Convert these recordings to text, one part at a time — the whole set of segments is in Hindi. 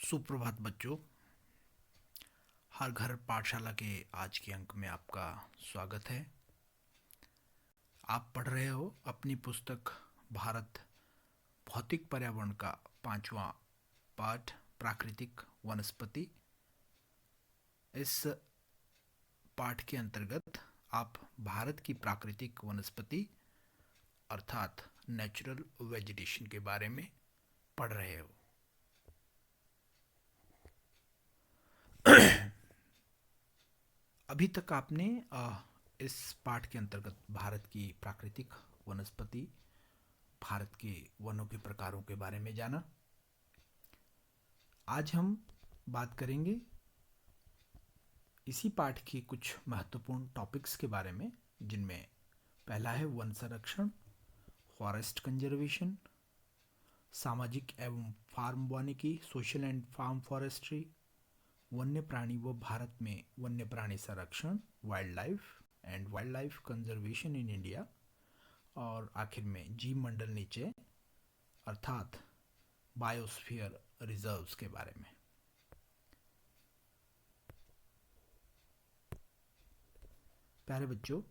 सुप्रभात बच्चों। हर घर पाठशाला के आज के अंक में आपका स्वागत है। आप पढ़ रहे हो अपनी पुस्तक भारत भौतिक पर्यावरण का 5वां पाठ प्राकृतिक वनस्पति। इस पाठ के अंतर्गत आप भारत की प्राकृतिक वनस्पति अर्थात नेचुरल वेजिटेशन के बारे में पढ़ रहे हो। अभी तक आपने इस पाठ के अंतर्गत भारत की प्राकृतिक वनस्पति, भारत के वनों के प्रकारों के बारे में जाना। आज हम बात करेंगे इसी पाठ के कुछ महत्वपूर्ण टॉपिक्स के बारे में, जिनमें पहला है वन संरक्षण, फॉरेस्ट कंजर्वेशन, सामाजिक एवं फार्म वानिकी, सोशल एंड फार्म फॉरेस्ट्री, वन्य प्राणी व भारत में वन्य प्राणी संरक्षण, wild life conservation in India, और आखिर में जीव मंडल नीचे अर्थात बायोस्फीयर रिजर्व्स के बारे में। प्यारे बच्चों,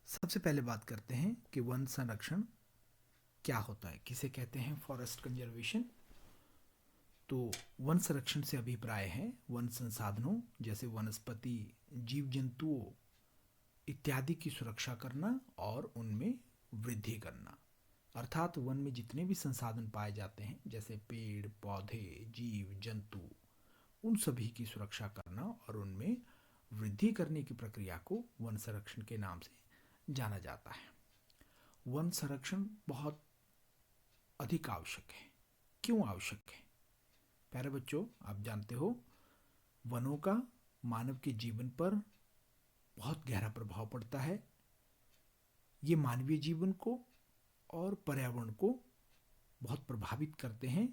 सबसे पहले बात करते हैं कि वन संरक्षण क्या होता है, किसे कहते हैं फॉरेस्ट कंजर्वेशन। तो वन संरक्षण से अभिप्राय है वन संसाधनों जैसे वनस्पति, जीव जंतुओं इत्यादि की सुरक्षा करना और उनमें वृद्धि करना। अर्थात वन में जितने भी संसाधन पाए जाते हैं जैसे पेड़ पौधे, जीव जंतु, उन सभी की सुरक्षा करना और उनमें वृद्धि करने की प्रक्रिया को वन संरक्षण के नाम से जाना जाता है। वन संरक्षण बहुत अधिक आवश्यक है। क्यों आवश्यक है? प्यारे बच्चों, आप जानते हो वनों का मानव के जीवन पर बहुत गहरा प्रभाव पड़ता है। ये मानवीय जीवन को और पर्यावरण को बहुत प्रभावित करते हैं,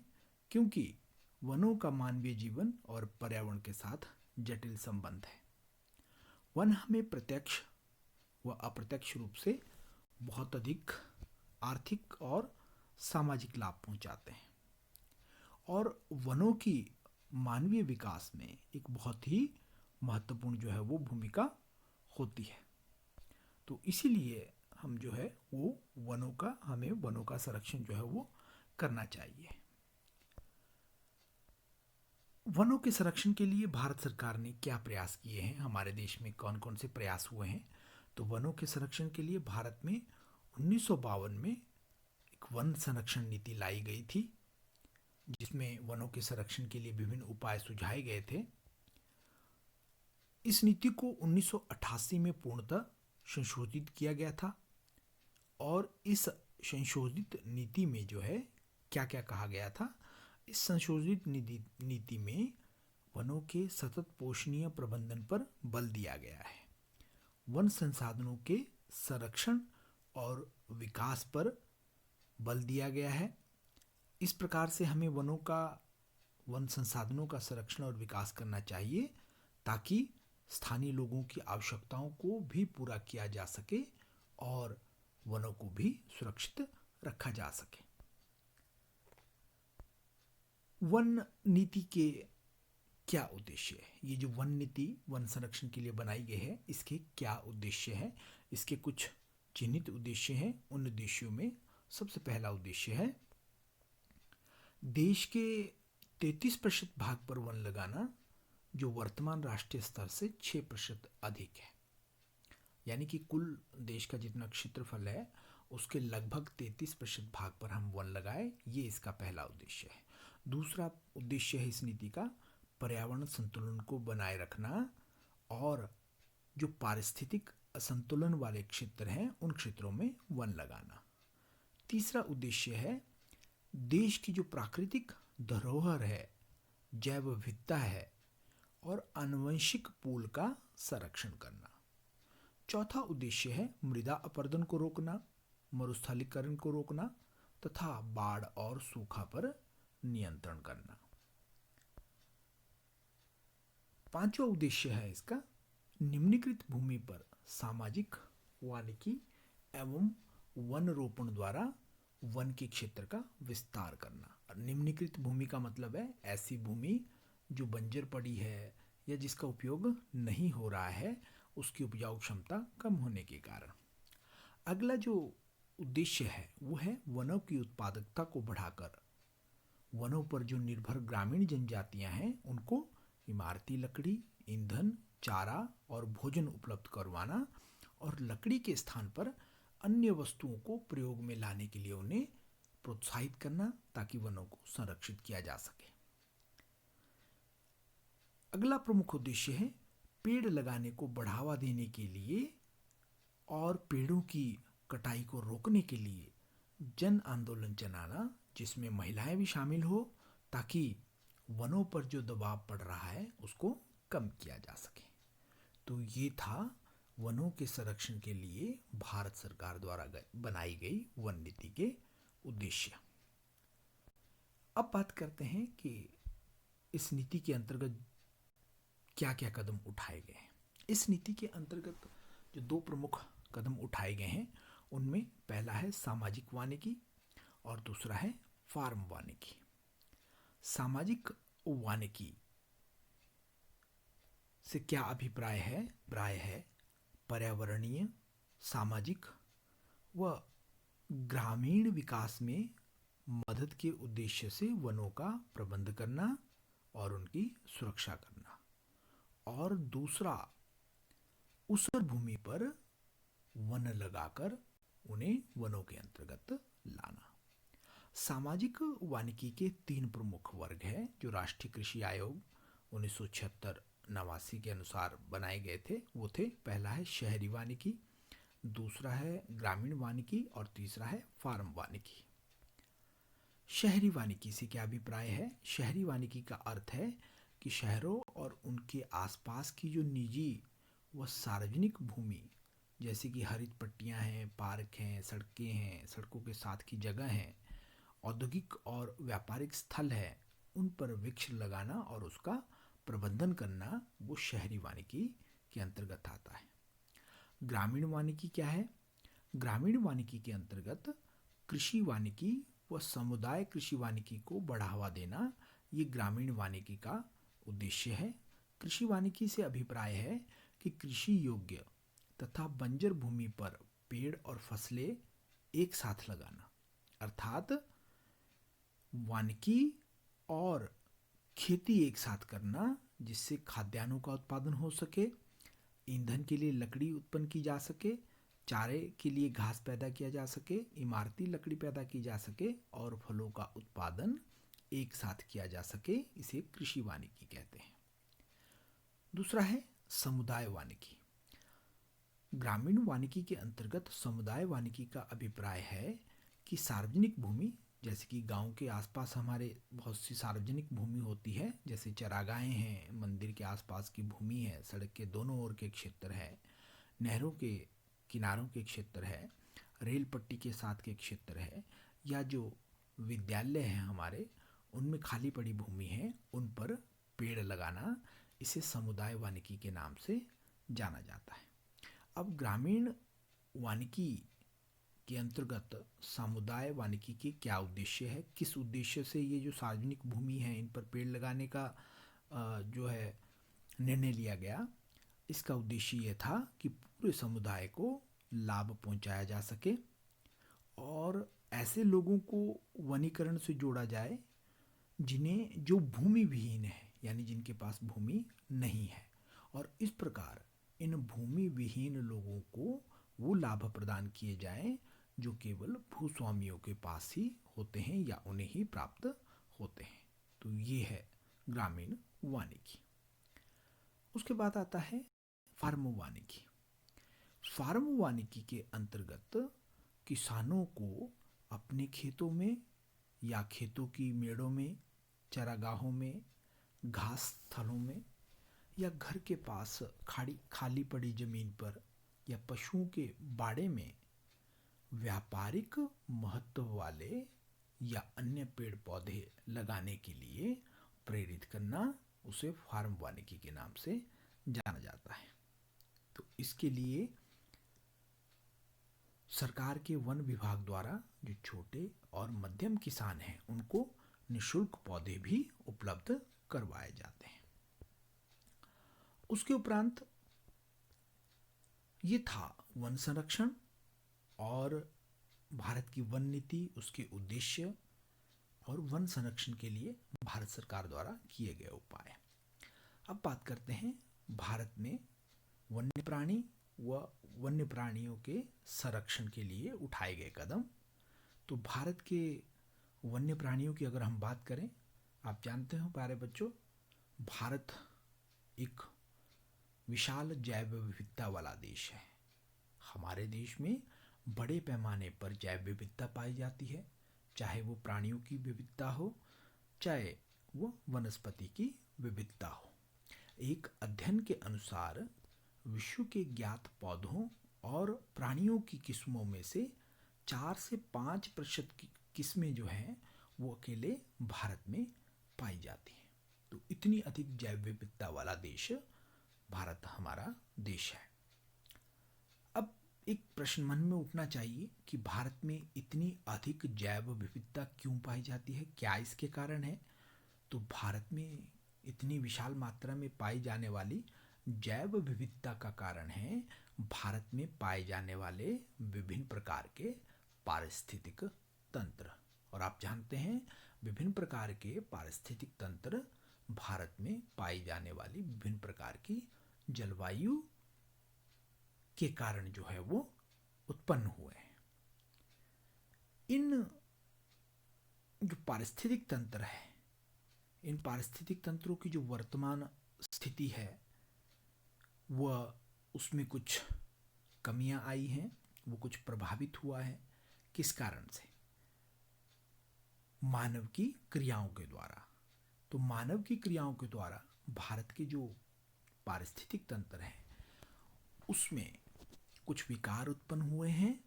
क्योंकि वनों का मानवीय जीवन और पर्यावरण के साथ जटिल संबंध है। वन हमें प्रत्यक्ष व अप्रत्यक्ष रूप से बहुत अधिक आर्थिक और सामाजिक लाभ पहुंचाते हैं और वनों की मानवीय विकास में एक बहुत ही महत्वपूर्ण जो है वो भूमिका होती है। तो इसीलिए हम जो है वो हमें वनों का संरक्षण जो है वो करना चाहिए। वनों के संरक्षण के लिए भारत सरकार ने क्या प्रयास किए हैं, हमारे देश में कौन कौन से प्रयास हुए हैं? तो वनों के संरक्षण के लिए भारत में 1952 में एक वन संरक्षण नीति लाई गई थी, जिसमें वनों के संरक्षण के लिए विभिन्न उपाय सुझाए गए थे। इस नीति को 1988 में पूर्णतः संशोधित किया गया था और इस संशोधित नीति में जो है क्या क्या कहा गया था? इस संशोधित नीति में वनों के सतत पोषणीय प्रबंधन पर बल दिया गया है। वन संसाधनों के संरक्षण और विकास पर बल दिया गया है। इस प्रकार से हमें वन संसाधनों का संरक्षण और विकास करना चाहिए, ताकि स्थानीय लोगों की आवश्यकताओं को भी पूरा किया जा सके और वनों को भी सुरक्षित रखा जा सके। वन नीति के क्या उद्देश्य है? ये जो वन नीति वन संरक्षण के लिए बनाई गई है, इसके क्या उद्देश्य है? इसके कुछ चिन्हित उद्देश्य हैं। उन उद्देश्यों में सबसे पहला उद्देश्य है देश के 33% भाग पर वन लगाना, जो वर्तमान राष्ट्रीय स्तर से 6% अधिक है। यानी कि कुल देश का जितना क्षेत्रफल है उसके लगभग 33% भाग पर हम वन लगाए, ये इसका पहला उद्देश्य है। दूसरा उद्देश्य है इस नीति का पर्यावरण संतुलन को बनाए रखना और जो पारिस्थितिक असंतुलन वाले क्षेत्र हैं उन क्षेत्रों में वन लगाना। तीसरा उद्देश्य है देश की जो प्राकृतिक धरोहर है, जैव विविधता है और आनुवंशिक पूल का संरक्षण करना। चौथा उद्देश्य है मृदा अपरदन को रोकना, मरुस्थलीकरण को रोकना तथा बाढ़ और सूखा पर नियंत्रण करना। पांचवा उद्देश्य है इसका निम्नलिखित भूमि पर सामाजिक वानिकी एवं वन रोपण द्वारा वन के क्षेत्र का विस्तार करना। और निम्नलिखित भूमि का मतलब है ऐसी भूमि जो बंजर पड़ी है या जिसका उपयोग नहीं हो रहा है, उसकी उपजाऊ क्षमता कम होने के कारण। अगला जो उद्देश्य है वो है वनों की उत्पादकता को बढ़ाकर वनों पर जो निर्भर ग्रामीण जनजातियां हैं उनको इमारती लकड़ी, ईंधन, चारा और भोजन उपलब्ध करवाना, और लकड़ी के स्थान पर अन्य वस्तुओं को प्रयोग में लाने के लिए उन्हें प्रोत्साहित करना ताकि वनों को संरक्षित किया जा सके। अगला प्रमुख उद्देश्य है पेड़ लगाने को बढ़ावा देने के लिए और पेड़ों की कटाई को रोकने के लिए जन आंदोलन चलाना, जिसमें महिलाएं भी शामिल हो ताकि वनों पर जो दबाव पड़ रहा है उसको कम किया जा सके। तो ये था वनों के संरक्षण के लिए भारत सरकार द्वारा बनाई गई वन नीति के उद्देश्य। अब बात करते हैं कि इस नीति के अंतर्गत क्या क्या कदम उठाए गए हैं। इस नीति के अंतर्गत जो दो प्रमुख कदम उठाए गए हैं उनमें पहला है सामाजिक वानिकी और दूसरा है फार्म वानिकी। सामाजिक वानिकी से क्या अभिप्राय है? प्राय है पर्यावरणीय, सामाजिक व ग्रामीण विकास में मदद के उद्देश्य से वनों का प्रबंध करना और उनकी सुरक्षा करना। और दूसरा, ऊसर भूमि पर वन लगाकर उन्हें वनों के अंतर्गत लाना। सामाजिक वानिकी के तीन प्रमुख वर्ग हैं जो राष्ट्रीय कृषि आयोग 1976-89 के अनुसार बनाए गए थे। वो थे, पहला है शहरी वानिकी, दूसरा है ग्रामीण वानिकी और तीसरा है फार्म वानिकी। शहरी वानिकी से क्या अभिप्राय है? शहरी वानिकी का अर्थ है कि शहरों और उनके आसपास की जो निजी व सार्वजनिक भूमि जैसे कि हरित पट्टियां हैं, पार्क हैं, सड़कें हैं, सड़कों के साथ की जगह हैं, औद्योगिक और व्यापारिक स्थल है, उन पर वृक्ष लगाना और उसका प्रबंधन करना वो शहरी वानिकी के अंतर्गत आता है। ग्रामीण वानिकी क्या है? ग्रामीण वानिकी के अंतर्गत कृषि वानिकी व समुदाय कृषि वानिकी को बढ़ावा देना, ये ग्रामीण वानिकी का उद्देश्य है। कृषि वानिकी से अभिप्राय है कि कृषि योग्य तथा बंजर भूमि पर पेड़ और फसलें एक साथ लगाना, अर्थात वानिकी और खेती एक साथ करना, जिससे खाद्यान्नों का उत्पादन हो सके, ईंधन के लिए लकड़ी उत्पन्न की जा सके, चारे के लिए घास पैदा किया जा सके, इमारती लकड़ी पैदा की जा सके और फलों का उत्पादन एक साथ किया जा सके। इसे कृषि वानिकी कहते हैं। दूसरा है समुदाय वानिकी। ग्रामीण वानिकी के अंतर्गत समुदाय वानिकी का अभिप्राय है कि सार्वजनिक भूमि, जैसे कि गांव के आसपास हमारे बहुत सी सार्वजनिक भूमि होती है, जैसे चरागाहें हैं, मंदिर के आसपास की भूमि है, सड़क के दोनों ओर के क्षेत्र है, नहरों के किनारों के क्षेत्र है, रेल पट्टी के साथ के क्षेत्र है, या जो विद्यालय हैं हमारे उनमें खाली पड़ी भूमि है, उन पर पेड़ लगाना, इसे समुदाय वानिकी के नाम से जाना जाता है। अब ग्रामीण वानिकी के अंतर्गत समुदाय वानिकी के क्या उद्देश्य है, किस उद्देश्य से ये जो सार्वजनिक भूमि है इन पर पेड़ लगाने का जो है निर्णय लिया गया? इसका उद्देश्य ये था कि पूरे समुदाय को लाभ पहुंचाया जा सके और ऐसे लोगों को वनीकरण से जोड़ा जाए जिन्हें जो भूमि विहीन है, यानी जिनके पास भूमि नहीं है, और इस प्रकार इन भूमि विहीन लोगों को वो लाभ प्रदान किए जाएं जो केवल भूस्वामियों के पास ही होते हैं या उन्हें ही प्राप्त होते हैं। तो ये है ग्रामीण वानिकी। उसके बाद आता है फार्म वानिकी। फार्म वानिकी के अंतर्गत किसानों को अपने खेतों में या खेतों की मेड़ों में, चरागाहों में, घास स्थलों में या घर के पास खाली पड़ी जमीन पर या पशुओं के बाड़े में व्यापारिक महत्व वाले या अन्य पेड़ पौधे लगाने के लिए प्रेरित करना, उसे फार्म वानिकी के नाम से जाना जाता है। तो इसके लिए सरकार के वन विभाग द्वारा जो छोटे और मध्यम किसान हैं उनको निशुल्क पौधे भी उपलब्ध करवाए जाते हैं। उसके उपरांत ये था वन संरक्षण और भारत की वन नीति, उसके उद्देश्य और वन संरक्षण के लिए भारत सरकार द्वारा किए गए उपाय। अब बात करते हैं भारत में वन्य प्राणी व वन्य प्राणियों के संरक्षण के लिए उठाए गए कदम। तो भारत के वन्य प्राणियों की अगर हम बात करें, आप जानते हो प्यारे बच्चों, भारत एक विशाल जैव विविधता वाला देश है। हमारे देश में बड़े पैमाने पर जैव विविधता पाई जाती है, चाहे वो प्राणियों की विविधता हो, चाहे वो वनस्पति की विविधता हो। एक अध्ययन के अनुसार विश्व के ज्ञात पौधों और प्राणियों की किस्मों में से 4 से 5% की किस्में जो हैं वो अकेले भारत में पाई जाती हैं। तो इतनी अधिक जैव विविधता वाला देश भारत हमारा देश है। अब एक प्रश्न मन में उठना चाहिए कि भारत में इतनी अधिक जैव विविधता क्यों पाई जाती है, क्या इसके कारण है? तो भारत में इतनी विशाल मात्रा में पाई जाने वाली जैव विविधता का कारण है भारत में पाए जाने वाले विभिन्न प्रकार के पारिस्थितिक तंत्र। और आप जानते हैं विभिन्न प्रकार के पारिस्थितिक तंत्र भारत में पाई जाने वाली विभिन्न प्रकार की जलवायु के कारण जो है वो उत्पन्न हुए हैं। इन जो पारिस्थितिक तंत्र है, इन पारिस्थितिक तंत्रों की जो वर्तमान स्थिति है वह उसमें कुछ कमियां आई हैं, वो कुछ प्रभावित हुआ है। किस कारण से? मानव की क्रियाओं के द्वारा। तो मानव की क्रियाओं के द्वारा भारत के जो पारिस्थितिक तंत्र है उसमें कुछ विकार उत्पन्न हुए हैं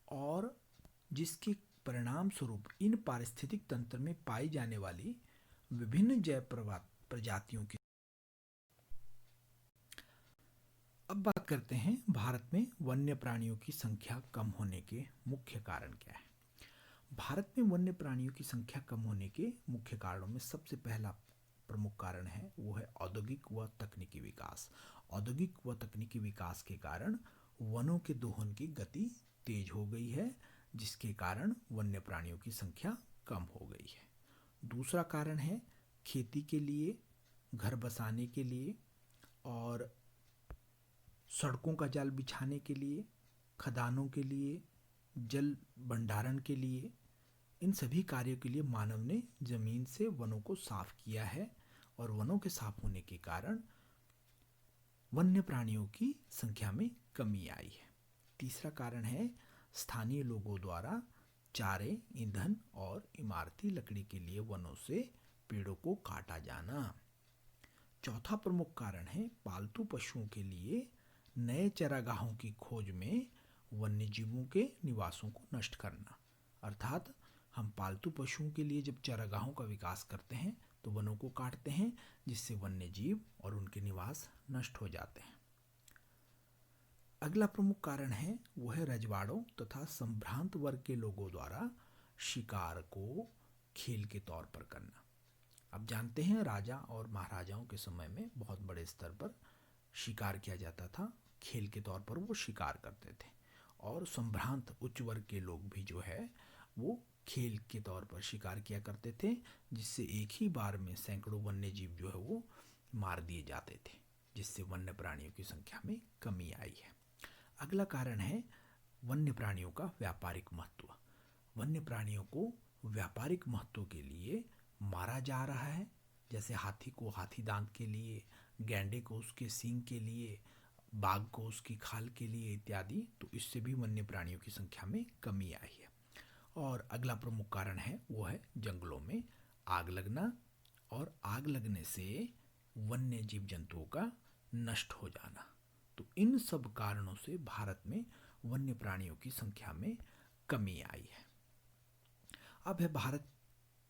और जिसके परिणाम स्वरूप इन पारिस्थितिक तंत्र में पाई जाने वाली विभिन्न जैव प्रजातियों की। अब बात करते हैं भारत में वन्य प्राणियों की संख्या कम होने के मुख्य कारण क्या है। भारत में वन्य प्राणियों की संख्या कम होने के मुख्य कारणों में सबसे पहला प्रमुख कारण है वो है औद्योगिक व तकनीकी विकास। औद्योगिक व तकनीकी विकास के कारण वनों के दोहन की गति तेज हो गई है, जिसके कारण वन्य प्राणियों की संख्या कम हो गई है। दूसरा कारण है खेती के लिए, घर बसाने के लिए और सड़कों का जाल बिछाने के लिए, खदानों के लिए, जल भंडारण के लिए, इन सभी कार्यों के लिए मानव ने जमीन से वनों को साफ किया है और वनों के साफ होने के कारण वन्य प्राणियों की संख्या में कमी आई है। तीसरा कारण है स्थानीय लोगों द्वारा चारे, ईंधन और इमारती लकड़ी के लिए वनों से पेड़ों को काटा जाना। चौथा प्रमुख कारण है पालतू पशुओं के लिए नए चरागाहों की खोज में वन्य जीवों के निवासों को नष्ट करना। अर्थात हम पालतू पशुओं के लिए जब चरागाहों का विकास करते हैं तो वनों को काटते हैं, जिससे वन्य जीव और उनके निवास नष्ट हो जाते हैं। अगला प्रमुख कारण है वो है रजवाड़ों तथा संभ्रांत वर्ग के लोगों द्वारा शिकार को खेल के तौर पर करना। अब जानते हैं राजा और महाराजाओं के समय में बहुत बड़े स्तर पर शिकार किया जाता था, खेल के तौर पर वो शिकार करते थे। और संभ्रांत उच्च वर्ग के लोग भी जो है वो खेल के तौर पर शिकार किया करते थे, जिससे एक ही बार में सैकड़ों वन्य जीव जो है वो मार दिए जाते थे, जिससे वन्य प्राणियों की संख्या में कमी आई है। अगला कारण है वन्य प्राणियों का व्यापारिक महत्व। वन्य प्राणियों को व्यापारिक महत्व के लिए मारा जा रहा है, जैसे हाथी को हाथी दांत के लिए, गैंडे को उसके सींग के लिए, बाघ को उसकी खाल के लिए इत्यादि। तो इससे भी वन्य प्राणियों की संख्या में कमी आई है। और अगला प्रमुख कारण है वो है जंगलों में आग लगना और आग लगने से वन्य जीव जंतुओं का नष्ट हो जाना। तो इन सब कारणों से भारत में वन्य प्राणियों की संख्या में कमी आई है। अब है भारत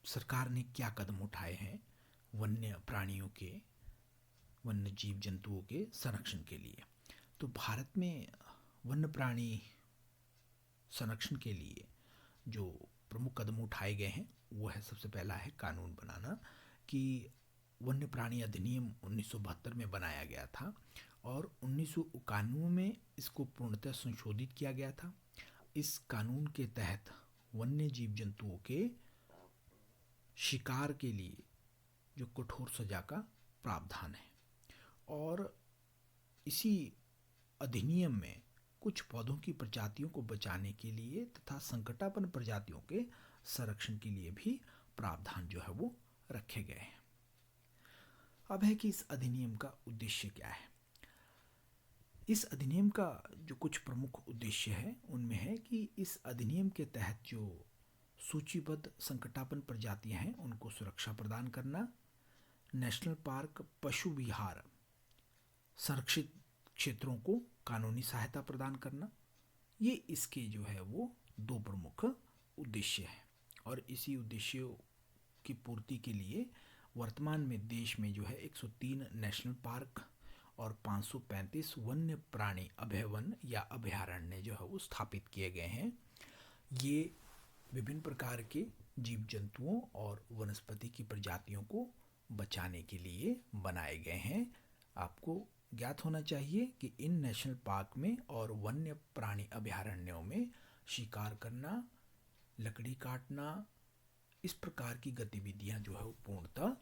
सरकार ने क्या कदम उठाए हैं वन्य प्राणियों के, वन्य जीव जंतुओं के संरक्षण के लिए। तो भारत में वन्य प्राणी संरक्षण के लिए जो प्रमुख कदम उठाए गए हैं वो है, सबसे पहला है कानून बनाना, कि वन्य प्राणी अधिनियम 1972 में बनाया गया था और 1991 में इसको पूर्णतः संशोधित किया गया था। इस कानून के तहत वन्य जीव जंतुओं के शिकार के लिए जो कठोर सजा का प्रावधान है, और इसी अधिनियम में कुछ पौधों की प्रजातियों को बचाने के लिए तथा संकटापन्न प्रजातियों के संरक्षण के लिए भी प्रावधान जो है वो रखे गए हैं। अब है कि इस अधिनियम का उद्देश्य क्या है। इस अधिनियम का जो कुछ प्रमुख उद्देश्य है उनमें है कि इस अधिनियम के तहत जो सूचीबद्ध संकटापन्न प्रजातियां हैं उनको सुरक्षा प्रदान करना, नेशनल पार्क, पशु विहार, संरक्षित क्षेत्रों को कानूनी सहायता प्रदान करना, ये इसके जो है वो दो प्रमुख उद्देश्य हैं। और इसी उद्देश्यों की पूर्ति के लिए वर्तमान में देश में जो है 103 नेशनल पार्क और 535 वन्य प्राणी अभयवन या अभयारण्य जो है वो स्थापित किए गए हैं। ये विभिन्न प्रकार के जीव जंतुओं और वनस्पति की प्रजातियों को बचाने के लिए बनाए गए हैं। आपको ज्ञात होना चाहिए कि इन नेशनल पार्क में और वन्य प्राणी अभयारण्यों में शिकार करना, लकड़ी काटना, इस प्रकार की गतिविधियां जो है वो पूर्णतः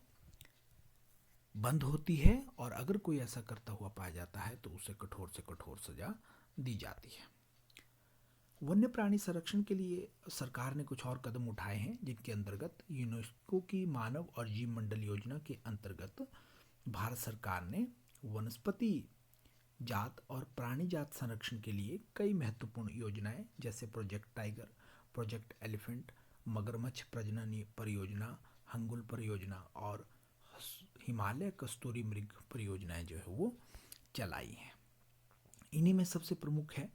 बंद होती है, और अगर कोई ऐसा करता हुआ पाया जाता है तो उसे कठोर से कठोर सजा दी जाती है। वन्य प्राणी संरक्षण के लिए सरकार ने कुछ और कदम उठाए हैं, जिनके अंतर्गत यूनेस्को की मानव और जीव मंडल योजना के अंतर्गत भारत सरकार ने वनस्पति जात और प्राणी जात संरक्षण के लिए कई महत्वपूर्ण योजनाएं, जैसे प्रोजेक्ट टाइगर, प्रोजेक्ट एलिफेंट, मगरमच्छ प्रजनन परियोजना, हंगुल परियोजना और हिमालय कस्तूरी मृग परियोजनाएं जो है वो चलाई हैं। इन्हीं में सबसे प्रमुख है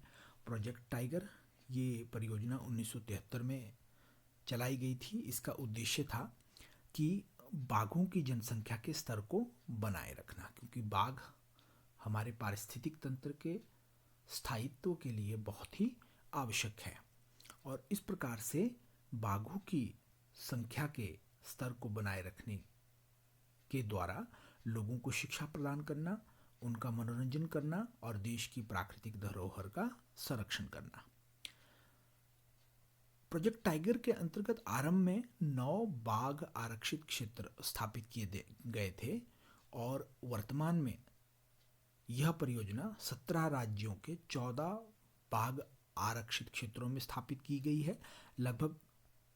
प्रोजेक्ट टाइगर। ये परियोजना 1973 में चलाई गई थी। इसका उद्देश्य था कि बाघों की जनसंख्या के स्तर को बनाए रखना, क्योंकि बाघ हमारे पारिस्थितिक तंत्र के स्थायित्व के लिए बहुत ही आवश्यक है, और इस प्रकार से बाघों की संख्या के स्तर को बनाए रखने के द्वारा लोगों को शिक्षा प्रदान करना, उनका मनोरंजन करना और देश की प्राकृतिक धरोहर का संरक्षण करना। प्रोजेक्ट टाइगर के अंतर्गत आरंभ में 9 बाघ आरक्षित क्षेत्र स्थापित किए गए थे, और वर्तमान में यह परियोजना 17 राज्यों के 14 बाघ आरक्षित क्षेत्रों में स्थापित की गई है। लगभग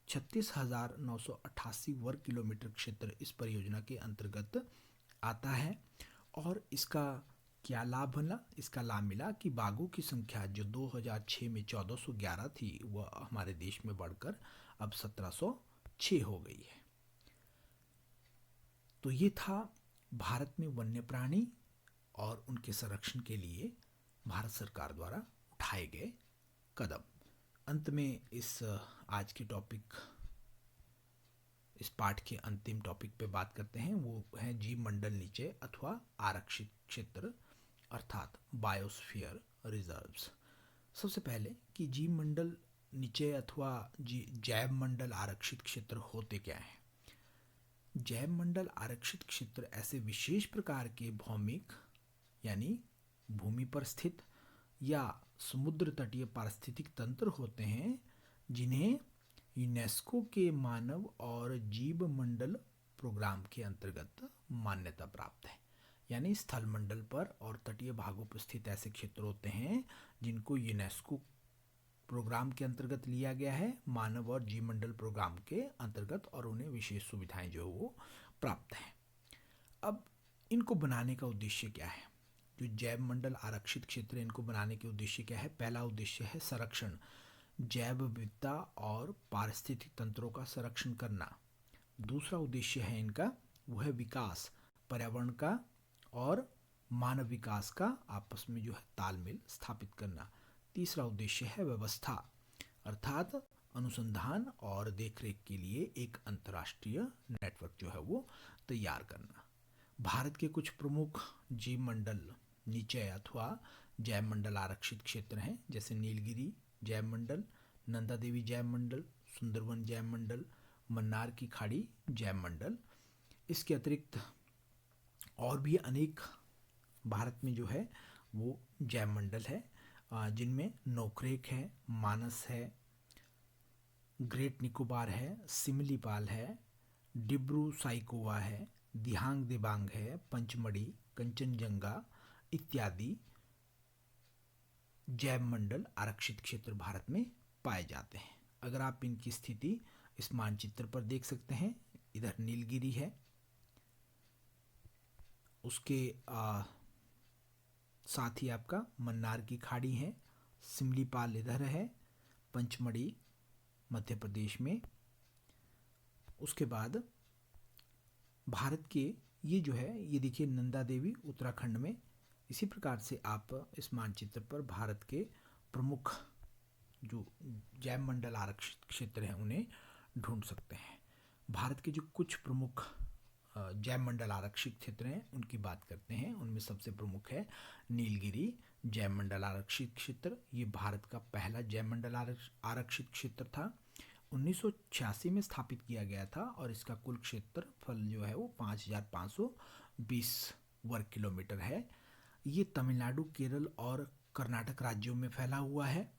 36,988 वर्ग किलोमीटर क्षेत्र इस परियोजना के अंतर्गत आता है। और इसका क्या लाभ मिला? इसका लाभ मिला कि बाघों की संख्या जो 2006 में 1411 थी वह हमारे देश में बढ़कर अब 1706 हो गई है। तो ये था भारत में वन्य प्राणी और उनके संरक्षण के लिए भारत सरकार द्वारा उठाए गए कदम। अंत में इस आज के टॉपिक, इस पाठ के अंतिम टॉपिक पे बात करते हैं, वो है जीव मंडल नीचे अथवा आरक्षित क्षेत्र अर्थात बायोस्फीयर रिजर्व्स। सबसे पहले कि जीव मंडल नीचे अथवा जैव मंडल आरक्षित क्षेत्र होते क्या हैं। जैव मंडल आरक्षित क्षेत्र ऐसे विशेष प्रकार के भौमिक यानी भूमि पर स्थित या समुद्र तटीय पारिस्थितिक तंत्र होते हैं जिन्हें यूनेस्को के मानव और जीव मंडल प्रोग्राम के अंतर्गत मान्यता प्राप्त है। यानी स्थल मंडल पर और तटीय भागों पर स्थित ऐसे क्षेत्र होते हैं जिनको यूनेस्को प्रोग्राम के अंतर्गत लिया गया है, मानव और जीव मंडल प्रोग्राम के अंतर्गत, और उन्हें विशेष सुविधाएं जो वो प्राप्त हैं। अब इनको बनाने का उद्देश्य क्या है? जो जैव मंडल आरक्षित क्षेत्र, इनको बनाने के उद्देश्य क्या है? पहला उद्देश्य है संरक्षण, जैव विविधता और पारिस्थितिक तंत्रों का संरक्षण करना। दूसरा उद्देश्य है इनका वो है विकास, पर्यावरण का और मानव विकास का आपस में जो है तालमेल स्थापित करना। तीसरा उद्देश्य है व्यवस्था, अर्थात अनुसंधान और देखरेख के लिए एक अंतर्राष्ट्रीय नेटवर्क जो है वो तैयार करना। भारत के कुछ प्रमुख जीव मंडल नीचे अथवा जैव मंडल आरक्षित क्षेत्र हैं, जैसे नीलगिरी जैव मंडल, नंदा देवी जैव मंडल, सुंदरवन जैव मंडल, मन्नार की खाड़ी जैव मंडल। इसके अतिरिक्त और भी अनेक भारत में जो है वो जैव मंडल है, जिनमें नोकरेक है, मानस है, ग्रेट निकोबार है, सिमलीपाल है, डिब्रू साइकोवा है, दिहांग दिबांग है, पंचमढ़ी, कंचनजंगा इत्यादि जैव मंडल आरक्षित क्षेत्र भारत में पाए जाते हैं। अगर आप इनकी स्थिति इस मानचित्र पर देख सकते हैं, इधर नीलगिरी है, उसके साथ ही आपका मन्नार की खाड़ी है, सिमलीपाल इधर है, पंचमढ़ी मध्य प्रदेश में। उसके बाद भारत के ये जो है, ये देखिए नंदा देवी उत्तराखंड में। इसी प्रकार से आप इस मानचित्र पर भारत के प्रमुख जो जैव मंडल आरक्षित क्षेत्र हैं उन्हें ढूंढ सकते हैं। भारत के जो कुछ प्रमुख जैव मंडल आरक्षित क्षेत्र हैं उनकी बात करते हैं। उनमें सबसे प्रमुख है नीलगिरी जैव मंडल आरक्षित क्षेत्र। ये भारत का पहला जैव मंडल आरक्षित क्षेत्र था, 1986 में स्थापित किया गया था, और इसका कुल क्षेत्रफल जो है वो 5520 वर्ग किलोमीटर है। ये तमिलनाडु, केरल और कर्नाटक राज्यों में फैला हुआ है।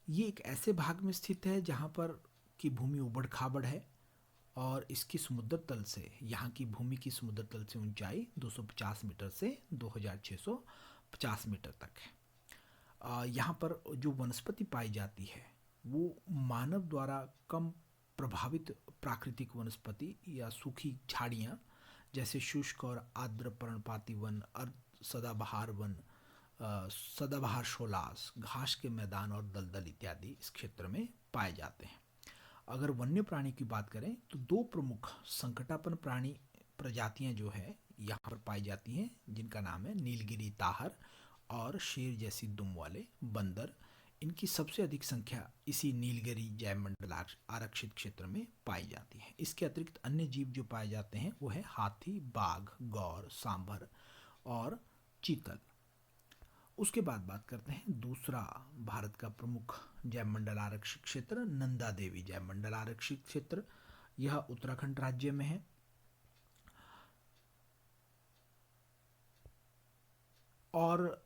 ये एक ऐसे भाग में स्थित है जहाँ पर की भूमि उबड़ खाबड़ है, और इसकी समुद्र तल से, यहाँ की भूमि की समुद्र तल से ऊंचाई 250 मीटर से 2650 मीटर तक है। यहाँ पर जो वनस्पति पाई जाती है वो मानव द्वारा कम प्रभावित प्राकृतिक वनस्पति या सूखी झाड़ियाँ जैसे शुष्क और आर्द्र पर्णपाती वन, अर्ध सदाबहार वन, सदाबहार शोलास, घास के मैदान और दलदल इत्यादि इस क्षेत्र में पाए जाते हैं। अगर वन्य प्राणी की बात करें तो दो प्रमुख संकटापन्न प्राणी प्रजातियां जो है यहाँ पर पाई जाती हैं, जिनका नाम है नीलगिरी ताहर और शेर जैसी दुम वाले बंदर। इनकी सबसे अधिक संख्या इसी नीलगिरी जैव मंडल आरक्षित क्षेत्र में पाई जाती है। इसके अतिरिक्त अन्य जीव जो पाए जाते हैं वो है हाथी, बाघ, गौर, सांभर और चीतल। उसके बाद बात करते हैं दूसरा भारत का प्रमुख जैव मंडल आरक्षित क्षेत्र, नंदा देवी जैव मंडल आरक्षित क्षेत्र। यह उत्तराखंड राज्य में है, और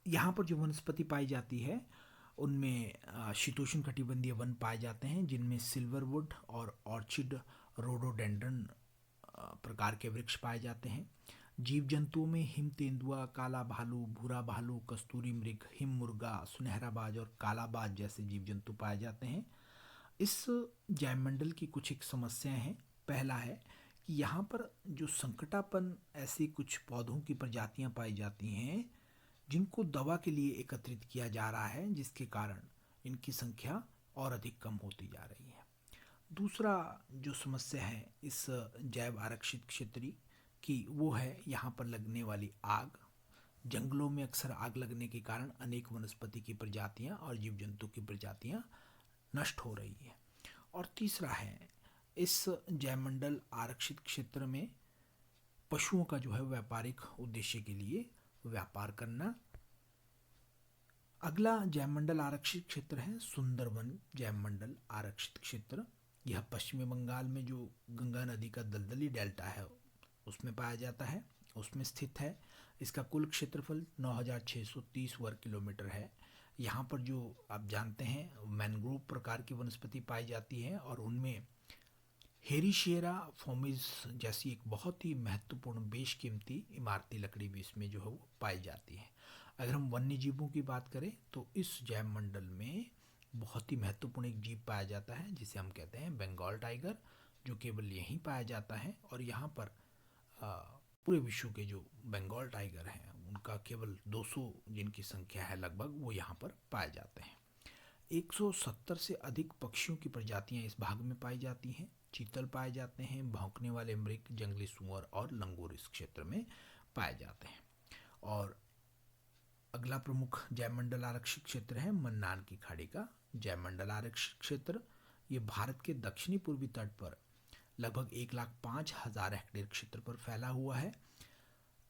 यहाँ पर जो वनस्पति पाई जाती है उनमें शीतोष्ण कटिबंधीय वन पाए जाते हैं, जिनमें सिल्वरवुड और ऑर्चिड रोडोडेंड्रन प्रकार के वृक्ष पाए जाते हैं। जीव जंतुओं में हिम तेंदुआ, काला भालू, भूरा भालू, कस्तूरी मृग, हिम मुर्गा, सुनहरा बाज और काला बाज जैसे जीव जंतु पाए जाते हैं। इस जैव मंडल की कुछ एक समस्याएं हैं। पहला है कि यहाँ पर जो संकटापन ऐसी कुछ पौधों की प्रजातियां पाई जाती हैं जिनको दवा के लिए एकत्रित किया जा रहा है, जिसके कारण इनकी संख्या और अधिक कम होती जा रही है। दूसरा जो समस्या है इस जैव आरक्षित क्षेत्र की, वो है यहाँ पर लगने वाली आग। जंगलों में अक्सर आग लगने के कारण अनेक वनस्पति की प्रजातियाँ और जीव जंतु की प्रजातियाँ नष्ट हो रही है। और तीसरा है इस जैवमंडल आरक्षित क्षेत्र में पशुओं का जो है व्यापारिक उद्देश्य के लिए व्यापार करना। अगला जैवमंडल आरक्षित क्षेत्र है सुंदरवन जैवमंडल आरक्षित क्षेत्र। यह पश्चिमी बंगाल में जो गंगा नदी का दलदली डेल्टा है उसमें पाया जाता है, उसमें स्थित है। इसका कुल क्षेत्रफल 9630 वर्ग किलोमीटर है। यहाँ पर जो आप जानते हैं मैंग्रोव प्रकार की वनस्पति पाई जाती है, और उनमें हेरिशिएरा फोमिस जैसी एक बहुत ही महत्वपूर्ण बेशकीमती इमारती लकड़ी भी इसमें जो है वो पाई जाती है। अगर हम वन्य जीवों की बात करें तो इस जैव मंडल में बहुत ही महत्वपूर्ण एक जीव पाया जाता है जिसे हम कहते हैं बंगाल टाइगर, जो केवल यहीं पाया जाता है। और यहाँ पर पूरे विश्व के जो बंगाल टाइगर हैं उनका केवल 200 जिनकी संख्या है लगभग, वो यहाँ पर पाए जाते हैं। 170 से अधिक पक्षियों की प्रजातियां इस भाग में पाई जाती हैं। चीतल पाए जाते हैं, भौंकने वाले मृग, जंगली सूअर और लंगूर इस क्षेत्र में पाए जाते हैं। और अगला प्रमुख जैवमंडल आरक्षित क्षेत्र है मन्नार की खाड़ी का जैवमंडल आरक्षित क्षेत्र। ये भारत के दक्षिणी पूर्वी तट पर लगभग 1,05,000 हेक्टेयर क्षेत्र पर फैला हुआ है।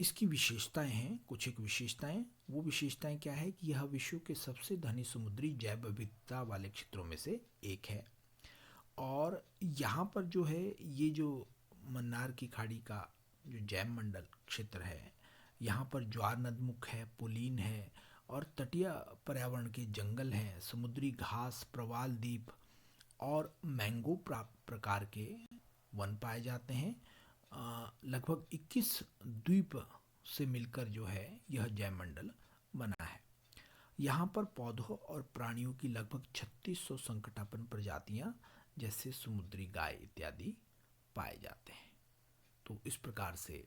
इसकी विशेषताएं हैं, कुछ एक विशेषताएं। वो विशेषताएं क्या है कि यह विश्व के सबसे धनी समुद्री जैव विविधता वाले क्षेत्रों में से एक है। और यहाँ पर जो है, ये जो मन्नार की खाड़ी का जो जैव मंडल क्षेत्र है, यहाँ पर ज्वार नदमुख है, पुलीन है, और तटीय पर्यावरण के जंगल हैं, समुद्री घास, प्रवाल द्वीप और मैंगो प्रकार के वन पाए जाते हैं। लगभग 21 द्वीप से मिलकर जो है यह जैवमंडल बना है। यहाँ पर पौधों और प्राणियों की लगभग 3600 संकटापन्न प्रजातियाँ जैसे समुद्री गाय इत्यादि पाए जाते हैं। तो इस प्रकार से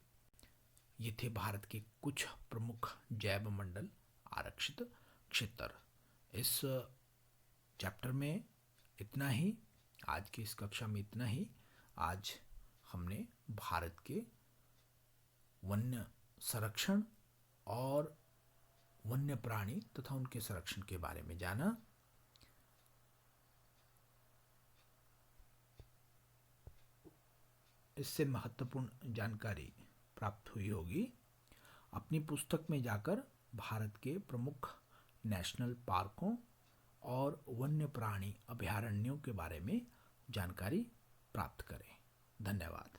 ये थे भारत के कुछ प्रमुख जैव मंडल आरक्षित क्षेत्र। इस चैप्टर में इतना ही, आज की इस कक्षा में इतना ही। आज हमने भारत के वन्य संरक्षण और वन्य प्राणी तथा उनके संरक्षण के बारे में जाना। इससे महत्वपूर्ण जानकारी प्राप्त हुई होगी। अपनी पुस्तक में जाकर भारत के प्रमुख नेशनल पार्कों और वन्य प्राणी अभयारण्यों के बारे में जानकारी प्राप्त करें। धन्यवाद।